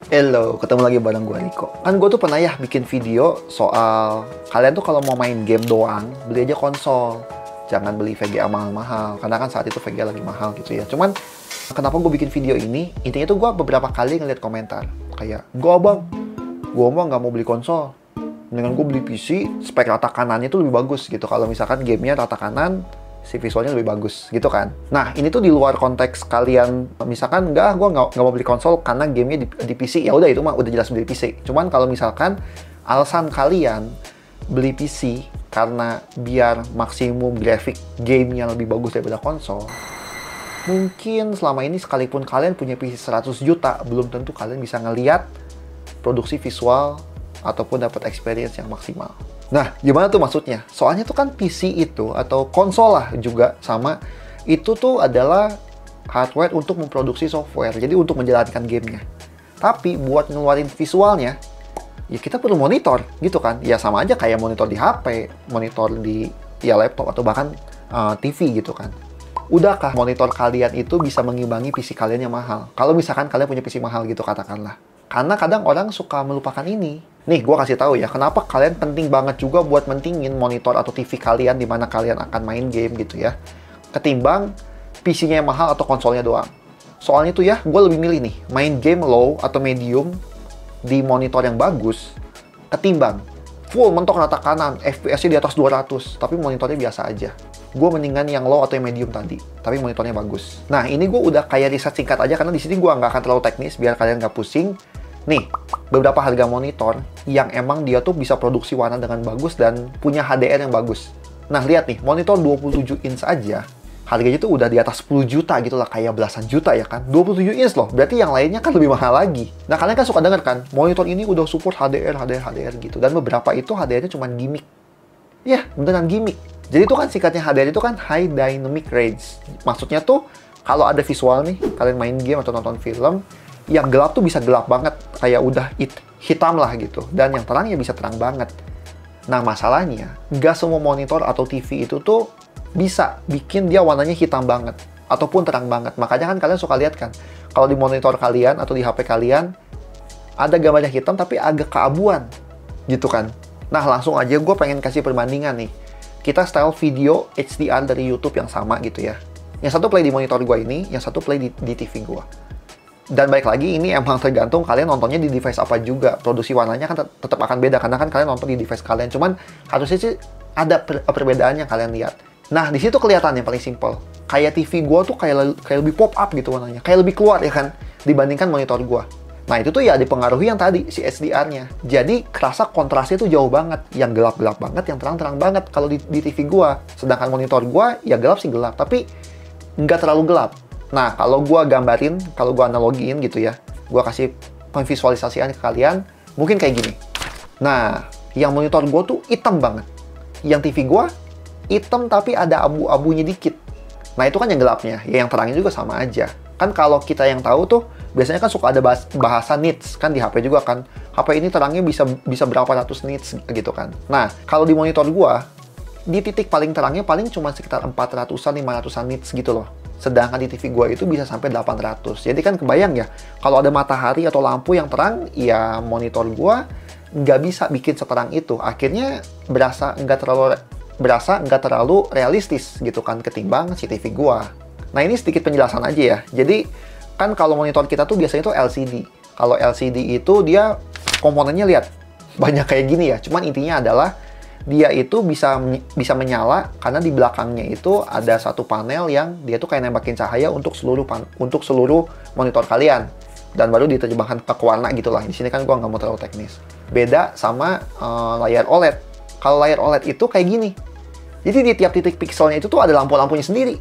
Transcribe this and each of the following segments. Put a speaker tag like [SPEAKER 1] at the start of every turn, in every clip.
[SPEAKER 1] Hello, ketemu lagi bareng gue Niko. Kan gue tuh pernah ya bikin video soal kalian tuh kalau mau main game doang, beli aja konsol. Jangan beli VGA mahal-mahal, karena kan saat itu VGA lagi mahal gitu ya. Cuman, kenapa gue bikin video ini? Intinya tuh gue beberapa kali ngeliat komentar. Kayak, gue mah nggak mau beli konsol. Mendingan gue beli PC, spek rata kanannya tuh lebih bagus gitu. Kalau misalkan gamenya rata kanan, si visualnya lebih bagus gitu kan. Nah, ini tuh di luar konteks kalian misalkan gue nggak mau beli konsol karena gamenya di PC. Ya udah, itu mah udah jelas beli PC. Cuman kalau misalkan alasan kalian beli PC karena biar maksimum grafik gamenya lebih bagus daripada konsol, mungkin selama ini sekalipun kalian punya PC 100 juta, belum tentu kalian bisa ngeliat produksi visual ataupun dapat experience yang maksimal. Nah, gimana tuh maksudnya? Soalnya tuh kan PC itu, atau konsol lah juga sama, itu tuh adalah hardware untuk memproduksi software, jadi untuk menjalankan gamenya. Tapi buat ngeluarin visualnya, ya kita perlu monitor, gitu kan? Ya sama aja kayak monitor di HP, monitor di laptop, atau bahkan TV gitu kan. Udahkah monitor kalian itu bisa mengimbangi PC kalian yang mahal? Kalau misalkan kalian punya PC mahal gitu katakanlah. Karena kadang orang suka melupakan ini. Nih, gue kasih tahu ya, kenapa kalian penting banget juga buat mentingin monitor atau TV kalian di mana kalian akan main game gitu ya. Ketimbang PC-nya yang mahal atau konsolnya doang. Soalnya tuh ya, gue lebih milih nih, main game low atau medium di monitor yang bagus, ketimbang full mentok rata kanan, FPS-nya di atas 200, tapi monitornya biasa aja. Gue mendingan yang low atau yang medium tadi, tapi monitornya bagus. Nah, ini gue udah kayak riset singkat aja, karena di sini gue nggak akan terlalu teknis, biar kalian nggak pusing. Nih, beberapa harga monitor yang emang dia tuh bisa produksi warna dengan bagus dan punya HDR yang bagus. Nah, lihat nih, monitor 27 inch aja, harganya tuh udah di atas 10 juta gitu lah, kayak belasan juta ya kan. 27 inch loh, berarti yang lainnya kan lebih mahal lagi. Nah, kalian kan suka denger kan, monitor ini udah support HDR gitu. Dan beberapa itu HDR-nya cuma gimmick. Ya, beneran gimmick. Jadi itu kan singkatnya HDR itu kan High Dynamic Range. Maksudnya tuh, kalau ada visual nih, kalian main game atau nonton film, yang gelap tuh bisa gelap banget, kayak udah hitam lah gitu. Dan yang terang ya bisa terang banget. Nah, masalahnya, nggak semua monitor atau TV itu tuh bisa bikin dia warnanya hitam banget, ataupun terang banget. Makanya kan kalian suka lihat kan, kalau di monitor kalian atau di HP kalian, ada gambarnya hitam tapi agak keabuan, gitu kan. Nah, langsung aja gue pengen kasih perbandingan nih. Kita style video HDR dari YouTube yang sama gitu ya. Yang satu play di monitor gue ini, yang satu play di TV gue. Dan baik lagi, ini emang tergantung kalian nontonnya di device apa juga. Produksi warnanya kan tetap akan beda, karena kan kalian nonton di device kalian. Cuman harusnya sih ada perbedaan yang kalian lihat. Nah, di situ kelihatan yang paling simple. Kayak TV gue tuh kayak lebih pop up gitu warnanya. Kayak lebih keluar ya kan, dibandingkan monitor gue. Nah, itu tuh ya dipengaruhi yang tadi, si HDR-nya. Jadi, kerasa kontrasnya tuh jauh banget. Yang gelap-gelap banget, yang terang-terang banget kalau di TV gue. Sedangkan monitor gue, ya gelap sih gelap. Tapi, nggak terlalu gelap. Nah, kalau gue gambarin, kalau gue analogiin gitu ya, gue kasih visualisasian ke kalian, mungkin kayak gini. Nah, yang monitor gue tuh hitam banget. Yang TV gue, hitam tapi ada abu-abunya dikit. Nah, itu kan yang gelapnya. Ya, yang terangnya juga sama aja. Kan kalau kita yang tahu tuh, biasanya kan suka ada bahasa nits, kan di HP juga kan. HP ini terangnya bisa berapa ratus nits gitu kan. Nah, kalau di monitor gue, di titik paling terangnya paling cuma sekitar 400-an, 500-an nits gitu loh. Sedangkan di TV gue itu bisa sampai 800. Jadi kan kebayang ya, kalau ada matahari atau lampu yang terang, ya monitor gue nggak bisa bikin seterang itu. Akhirnya berasa nggak terlalu realistis gitu kan, ketimbang si TV gue. Nah, ini sedikit penjelasan aja ya. Jadi kan kalau monitor kita tuh biasanya tuh LCD. Kalau LCD itu dia komponennya lihat banyak kayak gini ya. Cuman intinya adalah dia itu bisa menyala karena di belakangnya itu ada satu panel yang dia tuh kayak nembakin cahaya untuk seluruh monitor kalian, dan baru diterjemahkan ke warna gitulah. Di sini kan gua nggak mau terlalu teknis. Beda sama layar OLED. Kalau layar OLED itu kayak gini. Jadi di tiap titik pikselnya itu tuh ada lampu-lampunya sendiri.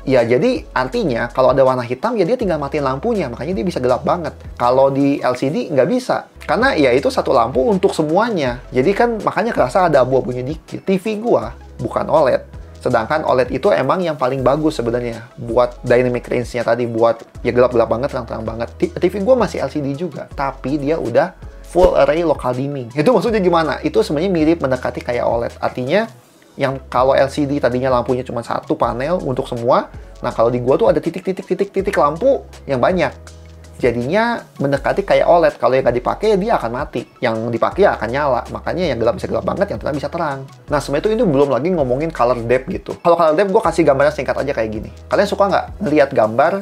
[SPEAKER 1] Ya, jadi artinya kalau ada warna hitam ya dia tinggal matiin lampunya, makanya dia bisa gelap banget. Kalau di LCD nggak bisa, karena ya itu satu lampu untuk semuanya. Jadi kan makanya kerasa ada abu-abunya dikit. TV gua bukan OLED, sedangkan OLED itu emang yang paling bagus sebenarnya buat dynamic range-nya tadi, buat ya gelap-gelap banget, terang-terang banget. TV gua masih LCD juga, tapi dia udah full array local dimming. Itu maksudnya gimana? Itu sebenarnya mirip mendekati kayak OLED. Artinya yang kalau LCD tadinya lampunya cuma satu panel untuk semua, nah kalau di gua tuh ada titik lampu yang banyak. Jadinya mendekati kayak OLED. Kalau yang nggak dipakai, ya dia akan mati. Yang dipakai ya akan nyala. Makanya yang gelap bisa gelap banget, yang terang bisa terang. Nah, sebenarnya ini belum lagi ngomongin color depth gitu. Kalau color depth, gue kasih gambarnya singkat aja kayak gini. Kalian suka nggak ngelihat gambar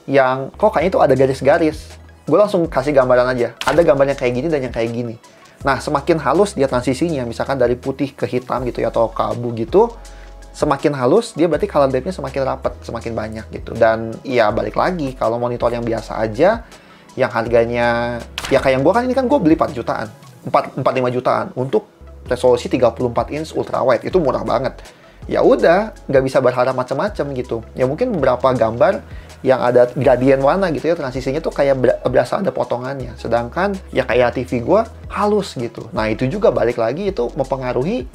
[SPEAKER 1] yang, kok kayaknya itu ada garis-garis? Gue langsung kasih gambaran aja. Ada gambarnya kayak gini dan yang kayak gini. Nah, semakin halus dia transisinya, misalkan dari putih ke hitam gitu ya, atau ke abu gitu, semakin halus, dia berarti color depth-nya semakin rapat, semakin banyak gitu. Dan ya balik lagi, kalau monitor yang biasa aja, yang harganya, ya kayak yang gue kan, ini kan gue beli 4 jutaan, 45 jutaan, untuk resolusi 34 inch ultrawide, itu murah banget. Ya udah, nggak bisa berharap macam-macam gitu. Ya mungkin beberapa gambar yang ada gradien warna gitu ya, transisinya tuh kayak berasa ada potongannya. Sedangkan ya kayak TV gue halus gitu. Nah itu juga balik lagi, itu mempengaruhi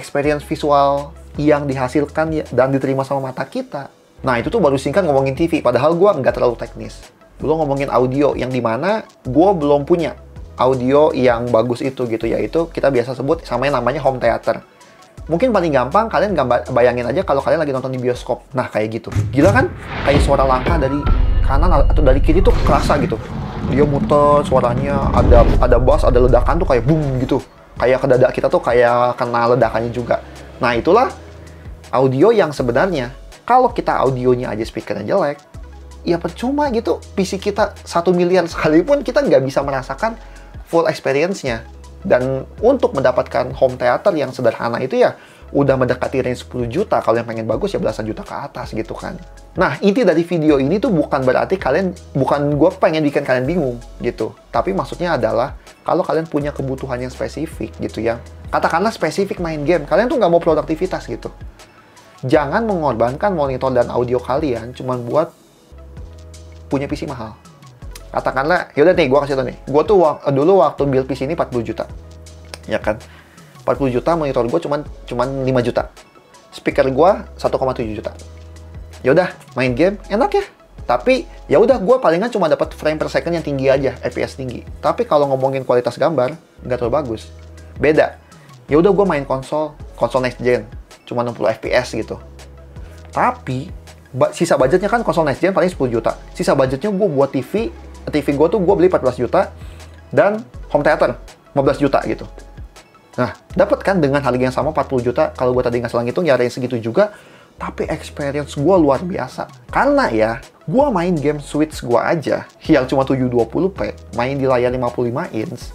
[SPEAKER 1] experience visual yang dihasilkan dan diterima sama mata kita. Nah itu tuh baru singkat ngomongin TV, padahal gue nggak terlalu teknis. Belum ngomongin audio, yang dimana gue belum punya audio yang bagus itu gitu, yaitu kita biasa sebut sama yang namanya home theater. Mungkin paling gampang kalian bayangin aja kalau kalian lagi nonton di bioskop. Nah, kayak gitu. Gila kan? Kayak suara langkah dari kanan atau dari kiri tuh kerasa gitu. Dia muter suaranya, ada bass, ada ledakan tuh kayak boom gitu. Kayak ke dada kita tuh kayak kena ledakannya juga. Nah, itulah audio yang sebenarnya kalau kita audionya aja speakernya jelek, ya percuma gitu. PC kita 1 miliar sekalipun kita nggak bisa merasakan full experience-nya. Dan untuk mendapatkan home theater yang sederhana itu ya udah mendekati range 10 juta. Kalau yang pengen bagus ya belasan juta ke atas gitu kan. Nah, inti dari video ini tuh bukan berarti bukan gue pengen bikin kalian bingung gitu. Tapi maksudnya adalah kalau kalian punya kebutuhan yang spesifik gitu ya. Katakanlah spesifik main game. Kalian tuh nggak mau produktivitas gitu. Jangan mengorbankan monitor dan audio kalian cuman buat punya PC mahal. Katakanlah, yaudah nih, gue kasih tau nih. Gue tuh dulu waktu build PC ini 40 juta. Ya kan? 40 juta, monitor gue cuman 5 juta. Speaker gue 1,7 juta. Yaudah, main game, enak ya. Tapi, ya udah gue palingan cuma dapat frame per second yang tinggi aja, FPS tinggi. Tapi kalau ngomongin kualitas gambar, nggak terlalu bagus. Beda. Ya udah gue main konsol next gen. Cuma 60 FPS gitu. Tapi, sisa budgetnya kan konsol next gen paling 10 juta. Sisa budgetnya gue buat TV gue tuh gue beli 14 juta dan home theater 15 juta gitu. Nah, dapat kan dengan harga yang sama 40 juta, kalau gue tadi nggak salah ngitung ya range segitu juga, tapi experience gue luar biasa. Karena ya, gue main game Switch gue aja yang cuma 720p, main di layar 55 inch,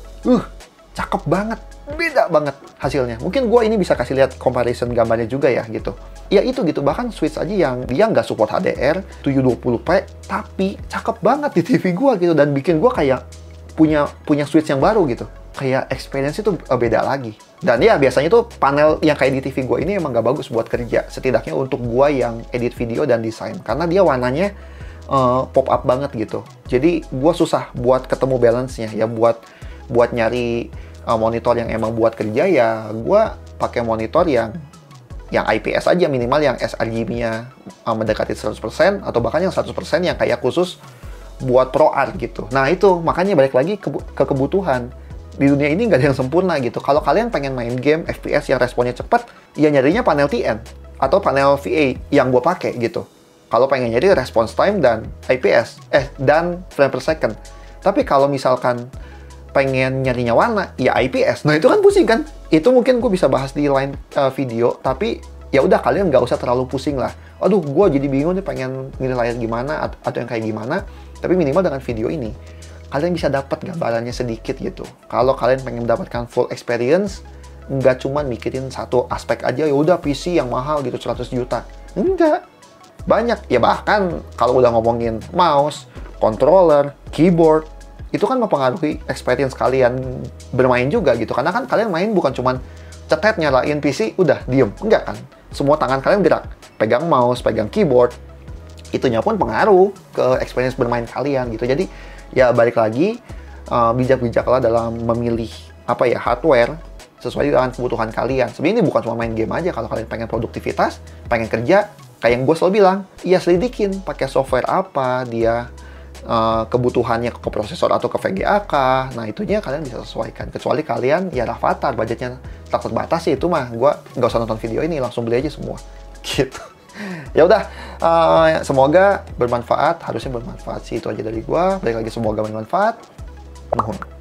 [SPEAKER 1] cakep banget. Beda banget hasilnya. Mungkin gue ini bisa kasih lihat comparison gambarnya juga ya gitu. Ya itu gitu, bahkan Switch aja yang dia nggak support HDR 720p, tapi cakep banget di TV gue gitu, dan bikin gue kayak punya Switch yang baru gitu. Kayak experience itu beda lagi. Dan ya biasanya tuh panel yang kayak di TV gue ini emang nggak bagus buat kerja. Setidaknya untuk gue yang edit video dan desain, karena dia warnanya pop up banget gitu. Jadi gue susah buat ketemu balance-nya ya, buat nyari monitor yang emang buat kerja ya gue pakai monitor yang IPS aja, minimal yang sRGB-nya mendekati 100% atau bahkan yang 100% yang kayak khusus buat pro art gitu. Nah itu makanya balik lagi ke kebutuhan. Di dunia ini nggak ada yang sempurna gitu. Kalau kalian pengen main game FPS yang responnya cepat, ya nyarinya panel TN atau panel VA yang gue pakai gitu. Kalau pengen nyari response time dan IPS dan frame per second. Tapi kalau misalkan pengen nyarinya warna, ya IPS. Nah itu kan pusing kan? Itu mungkin gue bisa bahas di lain video, tapi ya udah kalian nggak usah terlalu pusing lah. Aduh, gue jadi bingung nih pengen milih layar gimana atau yang kayak gimana. Tapi minimal dengan video ini, kalian bisa dapat gambarannya sedikit gitu. Kalau kalian pengen mendapatkan full experience, nggak cuma mikirin satu aspek aja, ya udah PC yang mahal gitu 100 juta. Enggak. Banyak. Ya bahkan kalau udah ngomongin mouse, controller, keyboard, itu kan mempengaruhi experience kalian bermain juga gitu. Karena kan kalian main bukan cuman cetet nyalain PC, udah diem. Enggak kan. Semua tangan kalian gerak. Pegang mouse, pegang keyboard. Itunya pun pengaruh ke experience bermain kalian gitu. Jadi ya balik lagi, bijak-bijaklah dalam memilih hardware sesuai dengan kebutuhan kalian. Sebenarnya ini bukan cuma main game aja. Kalau kalian pengen produktivitas, pengen kerja, kayak yang gue selalu bilang, ya selidikin pakai software apa, dia kebutuhannya ke prosesor atau ke VGA kah. Nah itunya kalian bisa sesuaikan. Kecuali kalian ya Rafathar, budgetnya tak terbatas sih, itu mah gue nggak usah nonton video ini, langsung beli aja semua gitu. Ya udah, Semoga bermanfaat, harusnya bermanfaat sih, itu aja dari gua. Balik lagi, semoga bermanfaat. Nuhun.